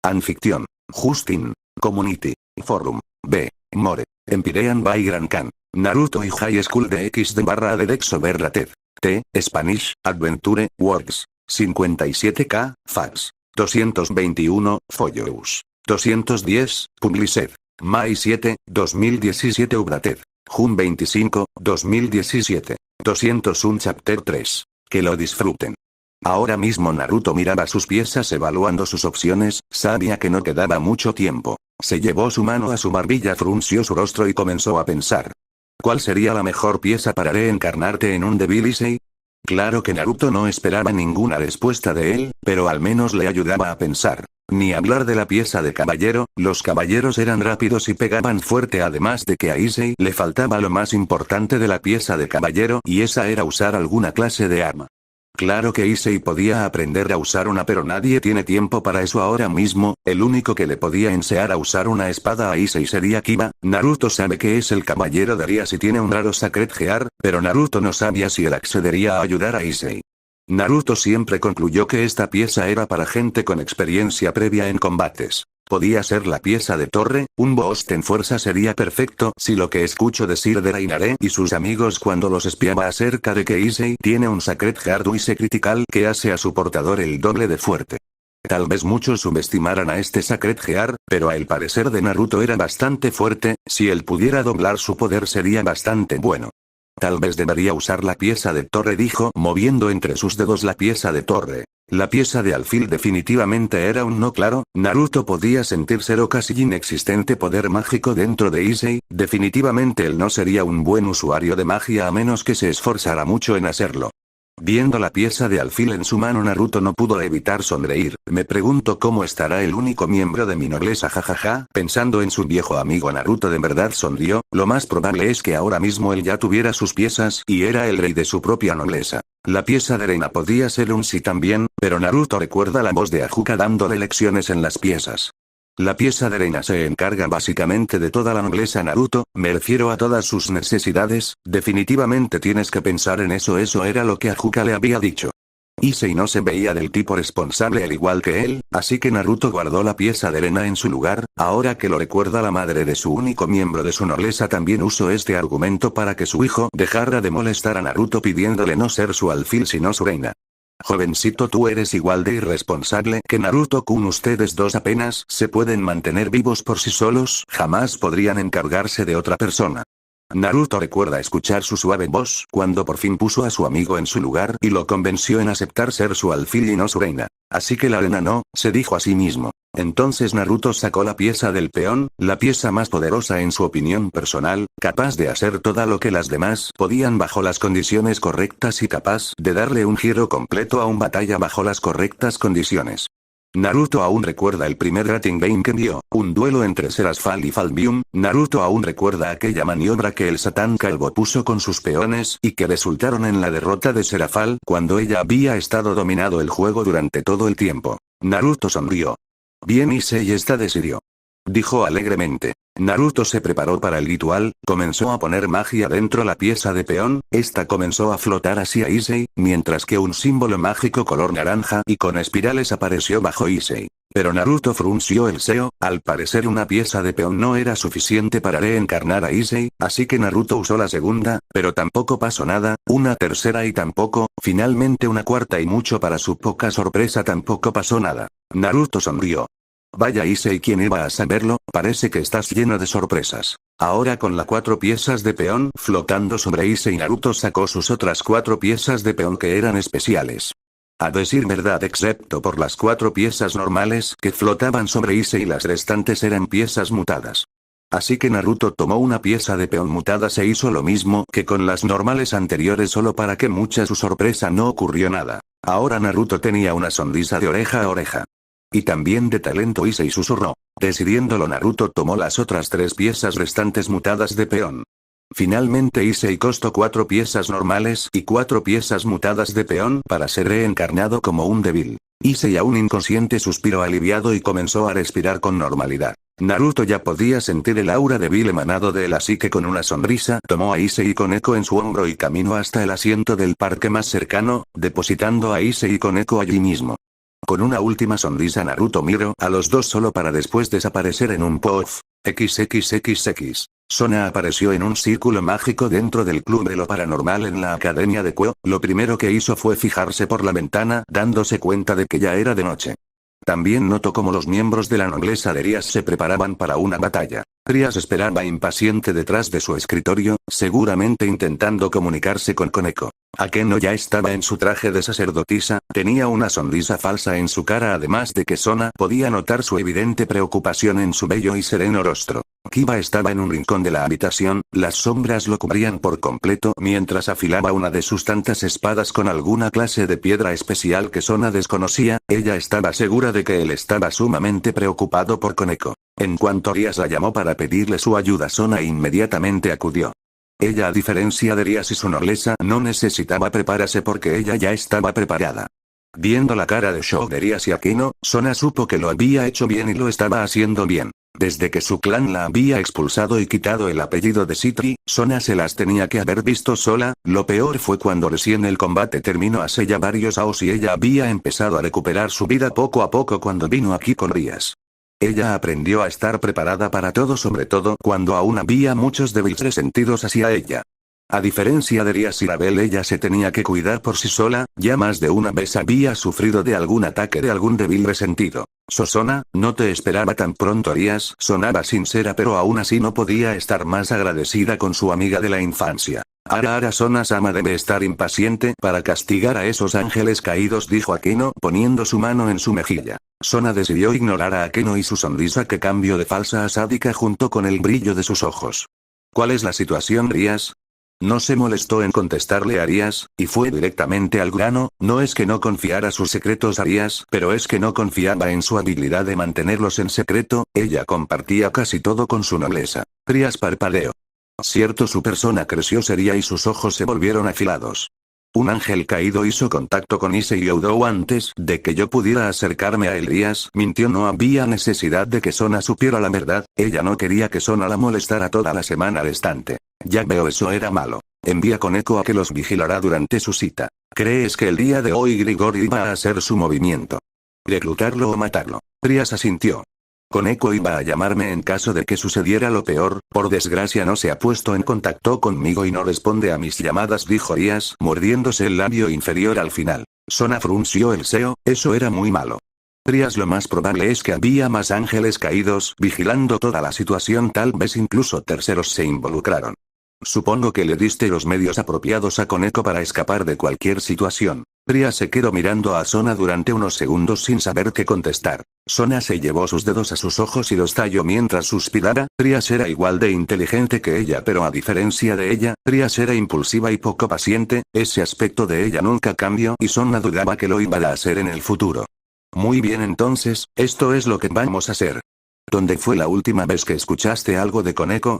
Anfiction. Justin. Community. Forum. B. More. Empirean by Gran Khan. Naruto y High School de XD Dex Overrated. T. Spanish. Adventure. Works. 57k. Fax. 221. Follows. 210. Published. May 7, 2017 Updated. Jun 25, 2017. 201 Chapter 3. Que lo disfruten. Ahora mismo Naruto miraba sus piezas evaluando sus opciones, sabía que no quedaba mucho tiempo. Se llevó su mano a su barbilla, frunció su rostro y comenzó a pensar. ¿Cuál sería la mejor pieza para reencarnarte en un Devil Issei? Claro que Naruto no esperaba ninguna respuesta de él, pero al menos le ayudaba a pensar. Ni hablar de la pieza de caballero, los caballeros eran rápidos y pegaban fuerte, además de que a Issei le faltaba lo más importante de la pieza de caballero, y esa era usar alguna clase de arma. Claro que Issei podía aprender a usar una, pero nadie tiene tiempo para eso ahora mismo. El único que le podía enseñar a usar una espada a Issei sería Kiba. Naruto sabe que es el caballero de Ria si tiene un raro Sacred Gear, pero Naruto no sabía si él accedería a ayudar a Issei. Naruto siempre concluyó que esta pieza era para gente con experiencia previa en combates. Podía ser la pieza de torre, un boss en fuerza sería perfecto si lo que escucho decir de Rainare y sus amigos cuando los espiaba acerca de que Issei tiene un Sacred Heart Wise Critical que hace a su portador el doble de fuerte. Tal vez muchos subestimaran a este Sacred Gear, pero al parecer de Naruto era bastante fuerte, si él pudiera doblar su poder sería bastante bueno. Tal vez debería usar la pieza de torre, dijo, moviendo entre sus dedos la pieza de torre. La pieza de alfil definitivamente era un no claro. Naruto podía sentir cero casi inexistente poder mágico dentro de Issei, definitivamente él no sería un buen usuario de magia a menos que se esforzara mucho en hacerlo. Viendo la pieza de alfil en su mano, Naruto no pudo evitar sonreír. Me pregunto cómo estará el único miembro de mi nobleza, jajaja. Pensando en su viejo amigo, Naruto de verdad sonrió. Lo más probable es que ahora mismo él ya tuviera sus piezas y era el rey de su propia nobleza. La pieza de arena podía ser un sí también, pero Naruto recuerda la voz de Ajuka dándole lecciones en las piezas. La pieza de arena se encarga básicamente de toda la nobleza, Naruto, me refiero a todas sus necesidades, definitivamente tienes que pensar en eso, eso era lo que Ajuka le había dicho. Issei no se veía del tipo responsable al igual que él, así que Naruto guardó la pieza de arena en su lugar. Ahora que lo recuerda la madre de su único miembro de su nobleza también usó este argumento para que su hijo dejara de molestar a Naruto pidiéndole no ser su alfil sino su reina. Jovencito, tú eres igual de irresponsable que Naruto-kun, ustedes dos apenas se pueden mantener vivos por sí solos, jamás podrían encargarse de otra persona. Naruto recuerda escuchar su suave voz cuando por fin puso a su amigo en su lugar y lo convenció en aceptar ser su alfil y no su reina. Así que la arena no, se dijo a sí mismo. Entonces Naruto sacó la pieza del peón, la pieza más poderosa en su opinión personal, capaz de hacer todo lo que las demás podían bajo las condiciones correctas y capaz de darle un giro completo a una batalla bajo las correctas condiciones. Naruto aún recuerda el primer Rating Game que vio, un duelo entre Serafal y Falbium. Naruto aún recuerda aquella maniobra que el Satán Calvo puso con sus peones y que resultaron en la derrota de Serafal cuando ella había estado dominado el juego durante todo el tiempo. Naruto sonrió. Bien, Issei está decidido, dijo alegremente. Naruto se preparó para el ritual, comenzó a poner magia dentro la pieza de peón, esta comenzó a flotar hacia Issei, mientras que un símbolo mágico color naranja y con espirales apareció bajo Issei. Pero Naruto frunció el ceño, al parecer una pieza de peón no era suficiente para reencarnar a Issei, así que Naruto usó la segunda, pero tampoco pasó nada, una tercera y tampoco, finalmente una cuarta y mucho para su poca sorpresa tampoco pasó nada. Naruto sonrió. Vaya Issei, ¿quién iba a saberlo? Parece que estás lleno de sorpresas. Ahora con las 4 piezas de peón flotando sobre Issei, Naruto sacó sus otras 4 piezas de peón que eran especiales. A decir verdad, excepto por las 4 piezas normales que flotaban sobre Issei, las restantes eran piezas mutadas. Así que Naruto tomó una pieza de peón mutada, se hizo lo mismo que con las normales anteriores, solo para que mucha su sorpresa no ocurrió nada. Ahora Naruto tenía una sonrisa de oreja a oreja. Y también de talento, Issei susurró. Decidiéndolo, Naruto tomó las otras 3 piezas restantes mutadas de peón. Finalmente Issei costó 4 piezas normales y 4 piezas mutadas de peón para ser reencarnado como un débil. Issei, aún inconsciente, suspiró aliviado y comenzó a respirar con normalidad. Naruto ya podía sentir el aura débil emanado de él, así que con una sonrisa tomó a Issei con Eco en su hombro y caminó hasta el asiento del parque más cercano, depositando a Issei con Eco allí mismo. Con una última sonrisa Naruto miró a los dos solo para después desaparecer en un puff. XXXX. Sona apareció en un círculo mágico dentro del club de lo paranormal en la academia de Kuo. Lo primero que hizo fue fijarse por la ventana, dándose cuenta de que ya era de noche. También notó cómo los miembros de la nobleza de Rias se preparaban para una batalla. Rias esperaba impaciente detrás de su escritorio, seguramente intentando comunicarse con Koneko. Akeno ya estaba en su traje de sacerdotisa, tenía una sonrisa falsa en su cara además de que Sona podía notar su evidente preocupación en su bello y sereno rostro. Kiba estaba en un rincón de la habitación, las sombras lo cubrían por completo mientras afilaba una de sus tantas espadas con alguna clase de piedra especial que Sona desconocía. Ella estaba segura de que él estaba sumamente preocupado por Koneko. En cuanto Rias la llamó para pedirle su ayuda, Sona inmediatamente acudió. Ella, a diferencia de Rias y su nobleza, no necesitaba prepararse porque ella ya estaba preparada. Viendo la cara de shock de Rias y Akeno, Sona supo que lo había hecho bien y lo estaba haciendo bien. Desde que su clan la había expulsado y quitado el apellido de Citri, Sona se las tenía que haber visto sola. Lo peor fue cuando recién el combate terminó hace ya varios años y ella había empezado a recuperar su vida poco a poco cuando vino aquí con Rias. Ella aprendió a estar preparada para todo, sobre todo cuando aún había muchos débiles resentidos hacia ella. A diferencia de Rias y Rabel, ella se tenía que cuidar por sí sola, ya más de una vez había sufrido de algún ataque de algún débil resentido. Sona, no te esperaba tan pronto. Rias sonaba sincera pero aún así no podía estar más agradecida con su amiga de la infancia. Ahora Sona-sama debe estar impaciente para castigar a esos ángeles caídos, dijo Akeno poniendo su mano en su mejilla. Sona decidió ignorar a Akeno y su sonrisa que cambió de falsa a sádica junto con el brillo de sus ojos. ¿Cuál es la situación, Rias? No se molestó en contestarle a Rias, y fue directamente al grano. No es que no confiara sus secretos a Rias, pero es que no confiaba en su habilidad de mantenerlos en secreto. Ella compartía casi todo con su nobleza. Rias parpadeó. Cierto, su persona creció seria y sus ojos se volvieron afilados. Un ángel caído hizo contacto con Issei Oudou antes de que yo pudiera acercarme a él. Rias mintió, no había necesidad de que Sona supiera la verdad, ella no quería que Sona la molestara toda la semana restante. Ya veo, eso era malo. Envía con Koneko a que los vigilará durante su cita. ¿Crees que el día de hoy Grigor iba a hacer su movimiento? ¿Reclutarlo o matarlo? Rias asintió. Koneko iba a llamarme en caso de que sucediera lo peor. Por desgracia no se ha puesto en contacto conmigo y no responde a mis llamadas, dijo Rias, mordiéndose el labio inferior al final. Sona frunció el ceño, eso era muy malo. Rias, lo más probable es que había más ángeles caídos vigilando toda la situación, tal vez incluso terceros se involucraron. Supongo que le diste los medios apropiados a Koneko para escapar de cualquier situación. Rias se quedó mirando a Sona durante unos segundos sin saber qué contestar. Sona se llevó sus dedos a sus ojos y los talló mientras suspiraba. Rias era igual de inteligente que ella, pero a diferencia de ella, Rias era impulsiva y poco paciente. Ese aspecto de ella nunca cambió y Sona dudaba que lo iba a hacer en el futuro. Muy bien, entonces, esto es lo que vamos a hacer. ¿Dónde fue la última vez que escuchaste algo de Koneko?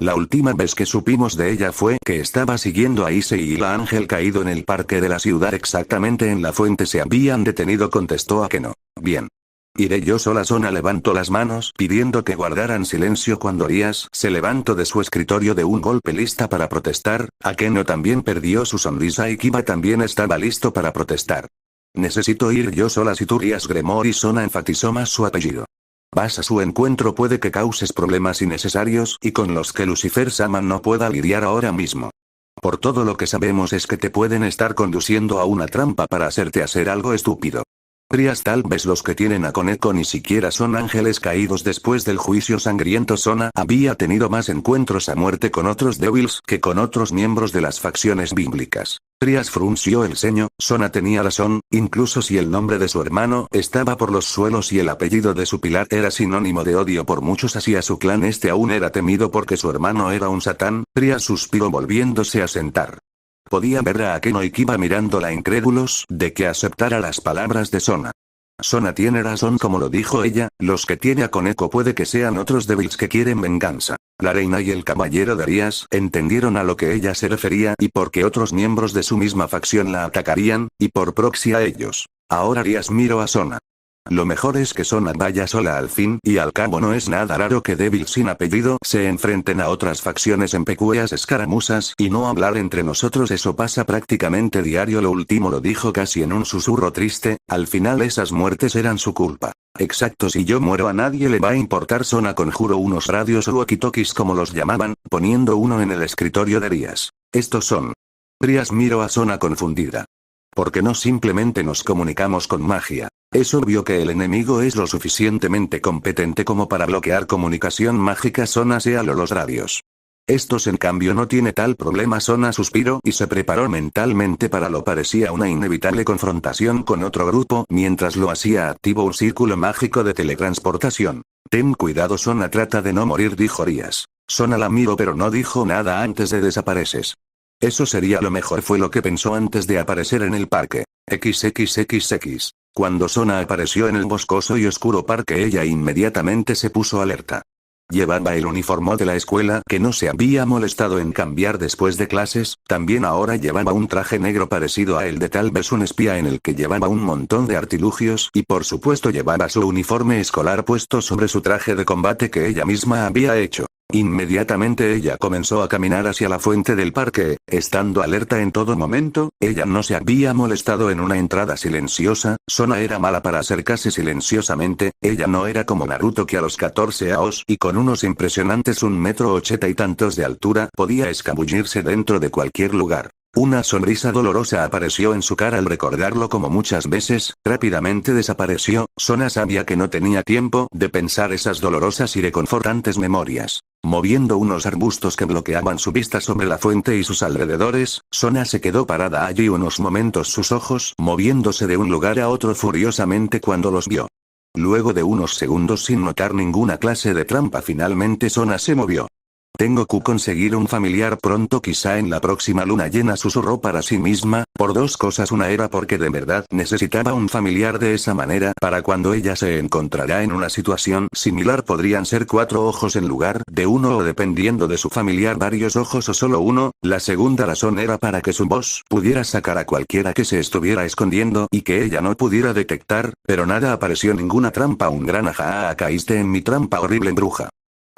La última vez que supimos de ella fue que estaba siguiendo a Issei y la ángel caído en el parque de la ciudad, exactamente en la fuente se habían detenido, contestó Akeno. Bien. Iré yo sola. Sona levantó las manos pidiendo que guardaran silencio cuando Rias se levantó de su escritorio de un golpe lista para protestar. Akeno también perdió su sonrisa y Kiba también estaba listo para protestar. Necesito ir yo sola. Si tú, Rias Gremor, y Sona enfatizó más su apellido. Vas a su encuentro, puede que causes problemas innecesarios y con los que Lucifer-sama no pueda lidiar ahora mismo. Por todo lo que sabemos es que te pueden estar conduciendo a una trampa para hacerte hacer algo estúpido. Rias, tal vez los que tienen a Koneko ni siquiera son ángeles caídos. Después del juicio sangriento, Sona había tenido más encuentros a muerte con otros débiles que con otros miembros de las facciones bíblicas. Rias frunció el ceño. Sona tenía razón, incluso si el nombre de su hermano estaba por los suelos y el apellido de su pilar era sinónimo de odio por muchos hacia su clan, este aún era temido porque su hermano era un satán. Rias suspiró volviéndose a sentar. Podía ver a Akeno y Kiba mirándola incrédulos de que aceptara las palabras de Sona. Sona tiene razón, como lo dijo ella, los que tiene a Koneko puede que sean otros débiles que quieren venganza. La reina y el caballero de Rias entendieron a lo que ella se refería y porque otros miembros de su misma facción la atacarían, y por proxy a ellos. Ahora Rias miró a Sona. Lo mejor es que Sona vaya sola al fin y al cabo no es nada raro que débiles sin apellido se enfrenten a otras facciones en peculiares escaramuzas y no hablar entre nosotros, eso pasa prácticamente diario. Lo último lo dijo casi en un susurro triste, al final esas muertes eran su culpa. Exacto, si yo muero a nadie le va a importar. Sona conjuró unos radios o walkie-talkies como los llamaban, poniendo uno en el escritorio de Rías. Estos son. Rías miró a Sona confundida. ¿Por qué no simplemente nos comunicamos con magia? Es obvio que el enemigo es lo suficientemente competente como para bloquear comunicación mágica. Sona séalo los radios. Estos en cambio no tiene tal problema. Sona suspiró y se preparó mentalmente para lo parecía una inevitable confrontación con otro grupo. Mientras lo hacía activó un círculo mágico de teletransportación. Ten cuidado, Sona, trata de no morir, dijo Rías. Sona la miró pero no dijo nada antes de desapareces. Eso sería lo mejor, fue lo que pensó antes de aparecer en el parque. XXXX. Cuando Sona apareció en el boscoso y oscuro parque, ella inmediatamente se puso alerta. Llevaba el uniforme de la escuela que no se había molestado en cambiar después de clases, también ahora llevaba un traje negro parecido a el de tal vez un espía en el que llevaba un montón de artilugios y por supuesto llevaba su uniforme escolar puesto sobre su traje de combate que ella misma había hecho. Inmediatamente ella comenzó a caminar hacia la fuente del parque, estando alerta en todo momento. Ella no se había molestado en una entrada silenciosa. Sona era mala para acercarse silenciosamente, ella no era como Naruto que a los 14 años y con unos impresionantes 1,80 y tantos de altura podía escabullirse dentro de cualquier lugar. Una sonrisa dolorosa apareció en su cara al recordarlo como muchas veces, rápidamente desapareció. Sona sabía que no tenía tiempo de pensar esas dolorosas y reconfortantes memorias. Moviendo unos arbustos que bloqueaban su vista sobre la fuente y sus alrededores, Sona se quedó parada allí unos momentos, sus ojos moviéndose de un lugar a otro furiosamente cuando los vio. Luego de unos segundos sin notar ninguna clase de trampa, finalmente Sona se movió. Tengo que conseguir un familiar pronto, quizá en la próxima luna llena, susurró para sí misma, por dos cosas. Una era porque de verdad necesitaba un familiar de esa manera para cuando ella se encontrará en una situación similar. Podrían ser 4 ojos en lugar de uno o dependiendo de su familiar varios ojos o solo uno. La segunda razón era para que su voz pudiera sacar a cualquiera que se estuviera escondiendo y que ella no pudiera detectar, pero nada apareció, ninguna trampa. Un gran ajá, caíste en mi trampa, horrible bruja.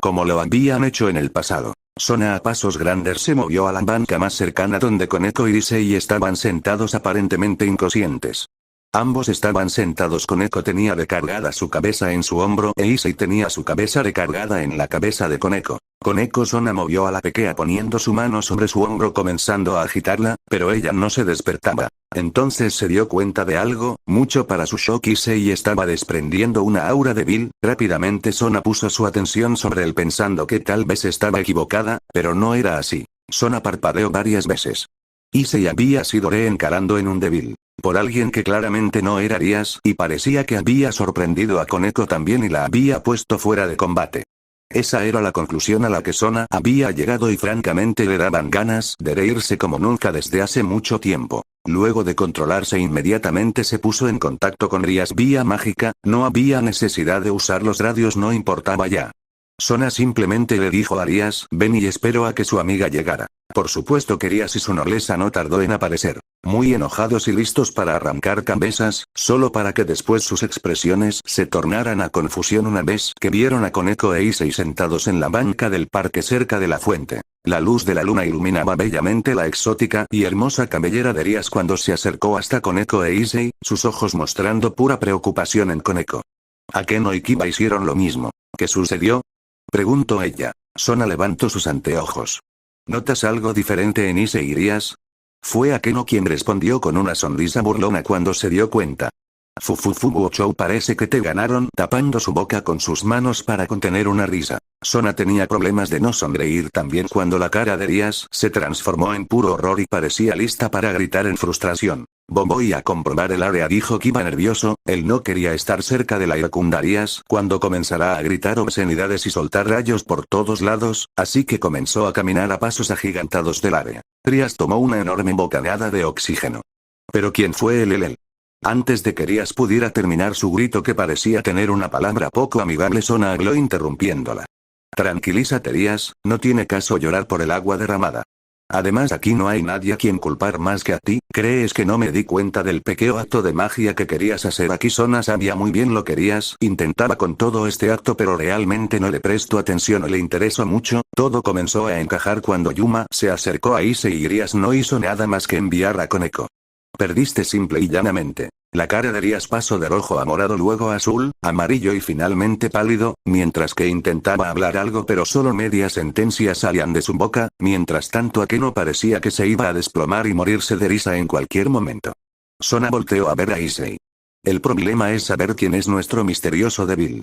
Como lo habían hecho en el pasado. Sona a pasos grandes se movió a la banca más cercana donde Koneko y Issei estaban sentados aparentemente inconscientes. Ambos estaban sentados. Koneko tenía recargada su cabeza en su hombro e Issei tenía su cabeza recargada en la cabeza de Koneko. Sona movió a la pequeña poniendo su mano sobre su hombro comenzando a agitarla, pero ella no se despertaba. Entonces se dio cuenta de algo, mucho para su shock. Issei estaba desprendiendo una aura débil. Rápidamente Sona puso su atención sobre él pensando que tal vez estaba equivocada, pero no era así. Sona parpadeó varias veces. Issei había sido reencarando en un débil. Por alguien que claramente no era Rías y parecía que había sorprendido a Koneko también y la había puesto fuera de combate. Esa era la conclusión a la que Sona había llegado y francamente le daban ganas de reírse como nunca desde hace mucho tiempo. Luego de controlarse inmediatamente se puso en contacto con Rías vía mágica, no había necesidad de usar los radios, no importaba ya. Sona simplemente le dijo a Rías, ven, y esperó a que su amiga llegara. Por supuesto que Rías y su nobleza no tardó en aparecer. Muy enojados y listos para arrancar cabezas, solo para que después sus expresiones se tornaran a confusión una vez que vieron a Koneko e Issei sentados en la banca del parque cerca de la fuente. La luz de la luna iluminaba bellamente la exótica y hermosa cabellera de Rías cuando se acercó hasta Koneko e Issei, sus ojos mostrando pura preocupación en Koneko. Akeno y Kiba hicieron lo mismo. ¿Qué sucedió?, preguntó ella. Sona levantó sus anteojos. ¿Notas algo diferente en Issei y Rías? Fue Akeno quien respondió con una sonrisa burlona cuando se dio cuenta. Buochou, parece que te ganaron, tapando su boca con sus manos para contener una risa. Sona tenía problemas de no sonreír también cuando la cara de Rías se transformó en puro horror y parecía lista para gritar en frustración. Voy a comprobar el área, dijo Kiba nervioso. Él no quería estar cerca de la iracunda Rías cuando comenzará a gritar obscenidades y soltar rayos por todos lados, así que comenzó a caminar a pasos agigantados del área. Rías tomó una enorme bocanada de oxígeno. ¿Pero quién fue él? Antes de que Rías pudiera terminar su grito, que parecía tener una palabra poco amigable, Sona habló interrumpiéndola. Tranquilízate, Rías, no tiene caso llorar por el agua derramada. Además aquí no hay nadie a quien culpar más que a ti. ¿Crees que no me di cuenta del pequeño acto de magia que querías hacer aquí? Sona sabía muy bien lo que querías. Intentaba con todo este acto pero realmente no le prestó atención o le interesó mucho. Todo comenzó a encajar cuando Yuma se acercó a Issei y Rias no hizo nada más que enviar a Koneko. Perdiste simple y llanamente. La cara de Rias pasó de rojo a morado, luego a azul, amarillo y finalmente pálido, mientras que intentaba hablar algo pero solo media sentencia salían de su boca. Mientras tanto Akeno parecía que se iba a desplomar y morirse de risa en cualquier momento. Sona volteó a ver a Issei. El problema es saber quién es nuestro misterioso débil.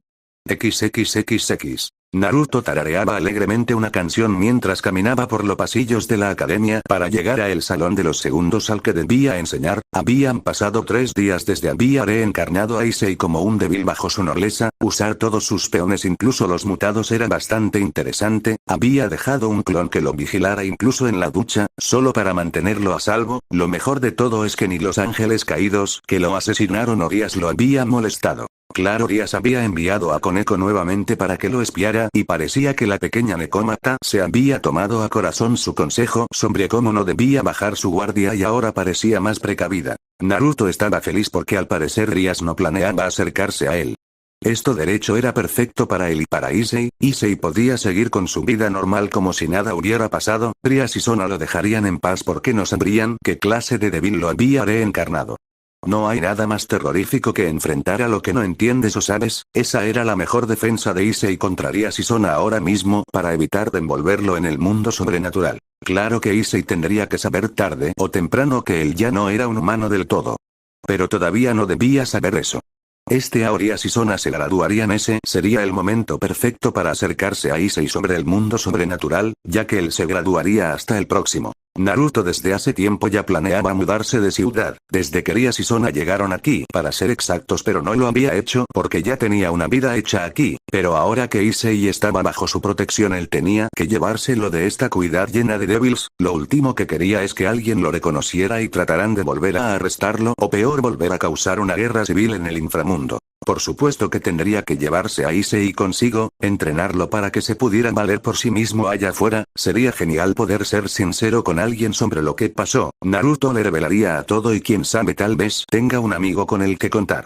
XXXX. Naruto tarareaba alegremente una canción mientras caminaba por los pasillos de la academia para llegar a el salón de los segundos al que debía enseñar. Habían pasado 3 días desde había reencarnado a Issei como un débil bajo su nobleza. Usar todos sus peones, incluso los mutados, era bastante interesante. Había dejado un clon que lo vigilara incluso en la ducha, solo para mantenerlo a salvo. Lo mejor de todo es que ni los ángeles caídos que lo asesinaron o Rias lo había molestado. Claro, Rias había enviado a Koneko nuevamente para que lo espiara y parecía que la pequeña Nekomata se había tomado a corazón su consejo sobre cómo no debía bajar su guardia y ahora parecía más precavida. Naruto estaba feliz porque al parecer Rias no planeaba acercarse a él. Esto derecho era perfecto para él y para Issei. Issei podía seguir con su vida normal como si nada hubiera pasado. Rias y Sona lo dejarían en paz porque no sabrían qué clase de débil lo había reencarnado. No hay nada más terrorífico que enfrentar a lo que no entiendes o sabes. Esa era la mejor defensa de Issei contra Rias y Sona ahora mismo, para evitar de envolverlo en el mundo sobrenatural. Claro que Issei tendría que saber tarde o temprano que él ya no era un humano del todo. Pero todavía no debía saber eso. Rias y Sona se graduarían. Ese sería el momento perfecto para acercarse a Issei sobre el mundo sobrenatural, ya que él se graduaría hasta el próximo. Naruto desde hace tiempo ya planeaba mudarse de ciudad, desde que Rias y Sona llegaron aquí, para ser exactos, pero no lo había hecho porque ya tenía una vida hecha aquí, pero ahora que Issei estaba bajo su protección él tenía que llevárselo de esta ciudad llena de débiles. Lo último que quería es que alguien lo reconociera y trataran de volver a arrestarlo o peor volver a causar una guerra civil en el inframundo. Por supuesto que tendría que llevarse a Issei consigo, entrenarlo para que se pudiera valer por sí mismo allá afuera. Sería genial poder ser sincero con alguien sobre lo que pasó. Naruto le revelaría a todo y quién sabe tal vez tenga un amigo con el que contar.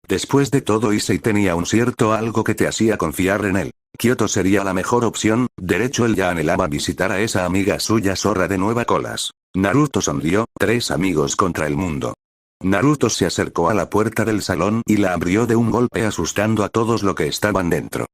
Después de todo Issei tenía un cierto algo que te hacía confiar en él. Kyoto sería la mejor opción. De hecho él ya anhelaba visitar a esa amiga suya zorra de Nueva Colas. Naruto sonrió. 3 amigos contra el mundo. Naruto se acercó a la puerta del salón y la abrió de un golpe asustando a todos los que estaban dentro.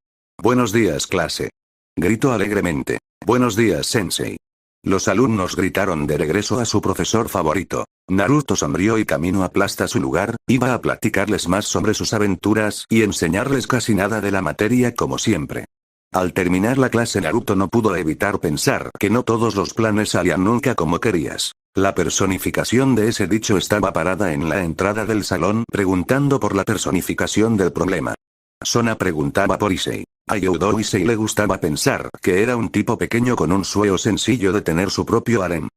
«Buenos días, clase», gritó alegremente. «Buenos días, sensei». Los alumnos gritaron de regreso a su profesor favorito. Naruto sonrió y caminó a su lugar. Iba a platicarles más sobre sus aventuras y enseñarles casi nada de la materia como siempre. Al terminar la clase Naruto no pudo evitar pensar que no todos los planes salían nunca como querías. La personificación de ese dicho estaba parada en la entrada del salón preguntando por la personificación del problema. Sona preguntaba por Issei. A Youdo Issei le gustaba pensar que era un tipo pequeño con un sueño sencillo de tener su propio harem.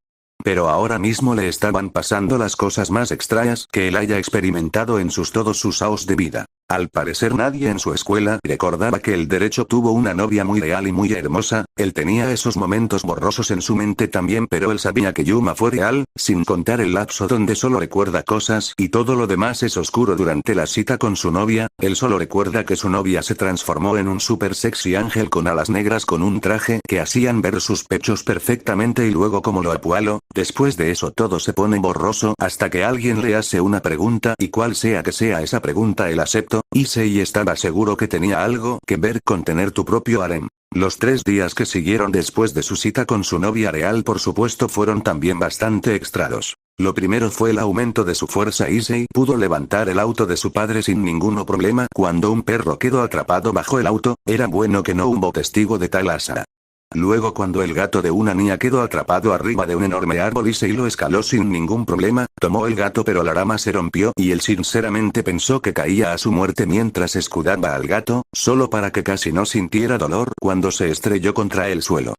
Pero ahora mismo le estaban pasando las cosas más extrañas que él haya experimentado en todos sus años de vida. Al parecer nadie en su escuela recordaba que el derecho tuvo una novia muy real y muy hermosa. Él tenía esos momentos borrosos en su mente también, pero él sabía que Yuma fue real, sin contar el lapso donde solo recuerda cosas y todo lo demás es oscuro durante la cita con su novia. Él solo recuerda que su novia se transformó en un super sexy ángel con alas negras con un traje que hacían ver sus pechos perfectamente y luego como lo apualo. Después de eso todo se pone borroso hasta que alguien le hace una pregunta y cual sea que sea esa pregunta él aceptó. Issei estaba seguro que tenía algo que ver con tener tu propio harem. Los 3 días que siguieron después de su cita con su novia real por supuesto fueron también bastante extraños. Lo primero fue el aumento de su fuerza. Issei pudo levantar el auto de su padre sin ningún problema cuando un perro quedó atrapado bajo el auto. Era bueno que no hubo testigo de tal asa. Luego cuando el gato de una niña quedó atrapado arriba de un enorme árbol Issei lo escaló sin ningún problema, tomó el gato pero la rama se rompió y él sinceramente pensó que caía a su muerte mientras escudaba al gato, solo para que casi no sintiera dolor cuando se estrelló contra el suelo.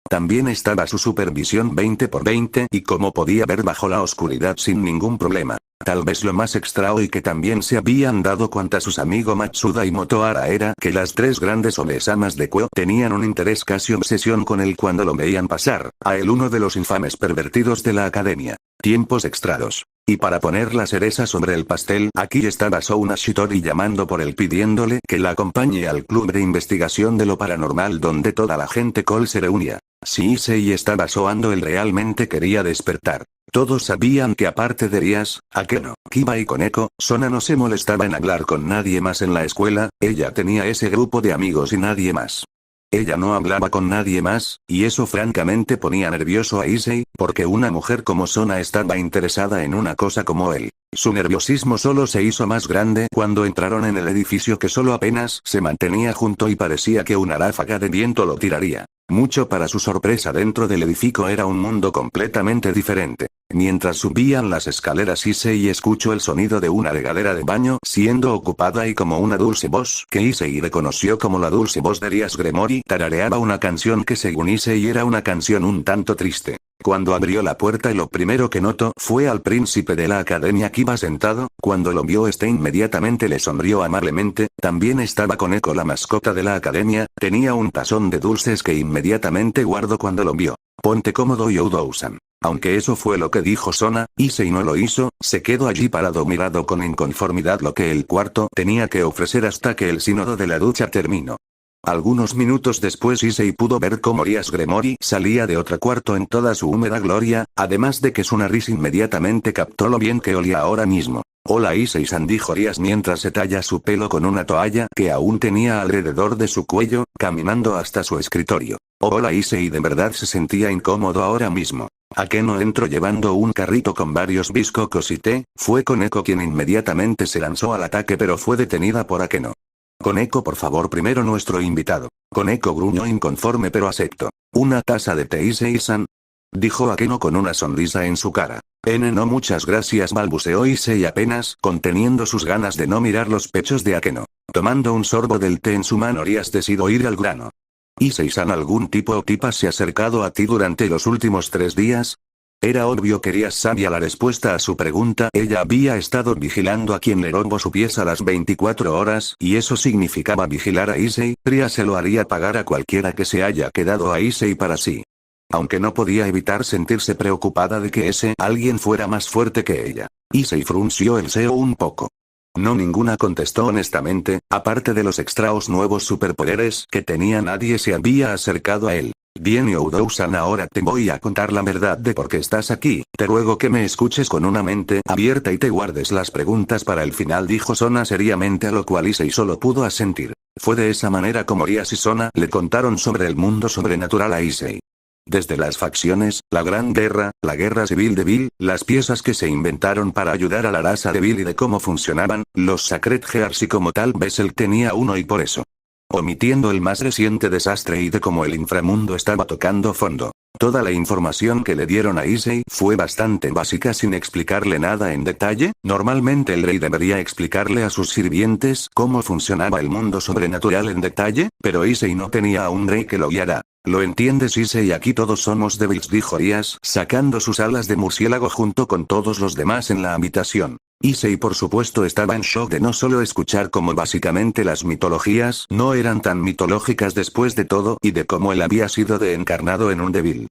También estaba su supervisión 20×20 y como podía ver bajo la oscuridad sin ningún problema. Tal vez lo más extraño y que también se habían dado cuenta sus amigos Matsuda y Motohara era que las tres grandes obesamas de Kuo tenían un interés casi obsesión con él cuando lo veían pasar, a él uno de los infames pervertidos de la academia. Tiempos extraños. Y para poner la cereza sobre el pastel, aquí estaba Souna Shitori llamando por él pidiéndole que la acompañe al club de investigación de lo paranormal donde toda la gente cool se reunía. Si Issei estaba soando él realmente quería despertar. Todos sabían que aparte de Rias, Akeno, Kiba y Koneko, Sona no se molestaba en hablar con nadie más en la escuela, ella tenía ese grupo de amigos y nadie más. Ella no hablaba con nadie más, y eso francamente ponía nervioso a Issei, porque una mujer como Sona estaba interesada en una cosa como él. Su nerviosismo solo se hizo más grande cuando entraron en el edificio que solo apenas se mantenía junto y parecía que una ráfaga de viento lo tiraría. Mucho para su sorpresa dentro del edificio era un mundo completamente diferente. Mientras subían las escaleras Issei escuchó el sonido de una regadera de baño siendo ocupada y como una dulce voz que Issei reconoció como la dulce voz de Rias Gremory tarareaba una canción que según Issei era una canción un tanto triste. Cuando abrió la puerta lo primero que notó fue al príncipe de la academia Kiba sentado, cuando lo vio inmediatamente le sonrió amablemente, también estaba Koneko la mascota de la academia, tenía un tazón de dulces que inmediatamente guardó cuando lo vio. Ponte cómodo Youdou-san. Aunque eso fue lo que dijo Sona, Issei no lo hizo, se quedó allí parado mirando con inconformidad lo que el cuarto tenía que ofrecer hasta que el sínodo de la ducha terminó. Algunos minutos después Issei pudo ver cómo Rias Gremory salía de otro cuarto en toda su húmeda gloria, además de que su nariz inmediatamente captó lo bien que olía ahora mismo. Hola Issei-san dijo Rias mientras se talla su pelo con una toalla que aún tenía alrededor de su cuello, caminando hasta su escritorio. Hola Issei de verdad se sentía incómodo ahora mismo. Akeno entró llevando un carrito con varios biscocos y té, fue Koneko quien inmediatamente se lanzó al ataque pero fue detenida por Akeno. Koneko por favor primero nuestro invitado. Koneko gruñó inconforme pero aceptó. ¿Una taza de té Issei-san? Dijo Akeno con una sonrisa en su cara. No muchas gracias balbuceó Issei apenas conteniendo sus ganas de no mirar los pechos de Akeno. Tomando un sorbo del té en su mano Rias decidió ir al grano. Issei-san ¿algún tipo o tipa se ha acercado a ti durante los últimos 3 días? Era obvio que Rias sabía la respuesta a su pregunta. Ella había estado vigilando a quien le robó su pieza a las 24 horas, y eso significaba vigilar a Issei. Rias se lo haría pagar a cualquiera que se haya quedado a Issei para sí. Aunque no podía evitar sentirse preocupada de que ese alguien fuera más fuerte que ella. Issei frunció el ceño un poco. No ninguna contestó honestamente, aparte de los extraos nuevos superpoderes que tenía nadie se había acercado a él. Bien Youdou-san ahora te voy a contar la verdad de por qué estás aquí, te ruego que me escuches con una mente abierta y te guardes las preguntas para el final dijo Sona seriamente a lo cual Issei solo pudo asentir. Fue de esa manera como Rias y Sona le contaron sobre el mundo sobrenatural a Issei. Desde las facciones, la Gran Guerra, la Guerra Civil de Bill, las piezas que se inventaron para ayudar a la raza de Bill y de cómo funcionaban, los Sacred Gears y como tal vez él tenía uno y por eso. Omitiendo el más reciente desastre y de cómo el inframundo estaba tocando fondo. Toda la información que le dieron a Issei fue bastante básica sin explicarle nada en detalle. Normalmente el rey debería explicarle a sus sirvientes cómo funcionaba el mundo sobrenatural en detalle, pero Issei no tenía a un rey que lo guiara. ¿Lo entiendes Issei? Aquí todos somos débiles dijo Rias, sacando sus alas de murciélago junto con todos los demás en la habitación. Issei por supuesto estaba en shock de no solo escuchar cómo básicamente las mitologías no eran tan mitológicas después de todo y de cómo él había sido encarnado en un débil.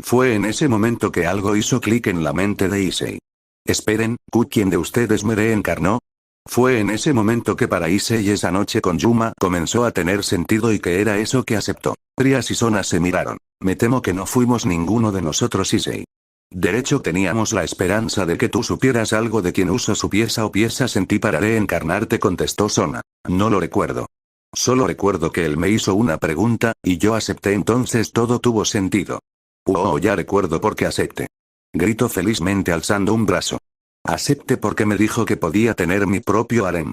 Fue en ese momento que algo hizo clic en la mente de Issei. Esperen, ¿quién de ustedes me reencarnó? Fue en ese momento que para Issei esa noche con Yuma comenzó a tener sentido y que era eso que aceptó. Rias y Sona se miraron. Me temo que no fuimos ninguno de nosotros Issei. De hecho teníamos la esperanza de que tú supieras algo de quien usó su pieza o piezas en ti para reencarnarte contestó Sona. No lo recuerdo. Solo recuerdo que él me hizo una pregunta, y yo acepté entonces todo tuvo sentido. Oh ya recuerdo por qué acepté. Gritó felizmente alzando un brazo. Acepté porque me dijo que podía tener mi propio harem.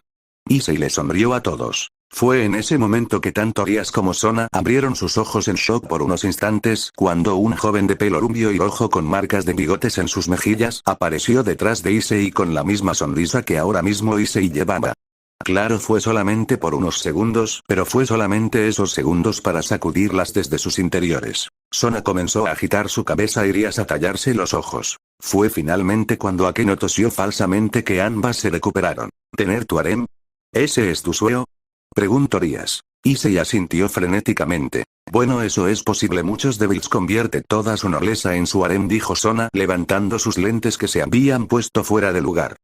Issei le sonrió a todos. Fue en ese momento que tanto Rias como Sona abrieron sus ojos en shock por unos instantes cuando un joven de pelo rubio y rojo con marcas de bigotes en sus mejillas apareció detrás de Issei con la misma sonrisa que ahora mismo Issei llevaba. Claro fue solamente por unos segundos, pero fue solamente esos segundos para sacudirlas desde sus interiores. Sona comenzó a agitar su cabeza y Rias a tallarse los ojos. Fue finalmente cuando Akeno tosió falsamente que ambas se recuperaron. ¿Tener tu harem? ¿Ese es tu sueño? Preguntó Rías. Issei asintió frenéticamente. Bueno, eso es posible. Muchos débiles convierte toda su nobleza en su harem, dijo Sona levantando sus lentes que se habían puesto fuera de lugar.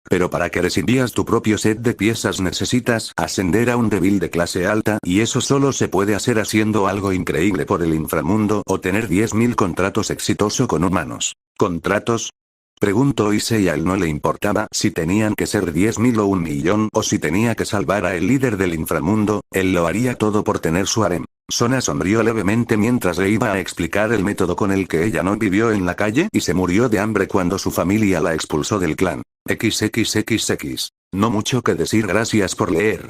Pero para que recibías tu propio set de piezas necesitas ascender a un débil de clase alta y eso solo se puede hacer haciendo algo increíble por el inframundo o tener 10.000 contratos exitoso con humanos. ¿Contratos? Preguntó Issei. A él no le importaba si tenían que ser 10.000 o 1.000.000 o si tenía que salvar a el líder del inframundo, él lo haría todo por tener su harem. Sona sonrió levemente mientras le iba a explicar el método con el que ella no vivió en la calle y se murió de hambre cuando su familia la expulsó del clan. XXXX. No mucho que decir. Gracias por leer.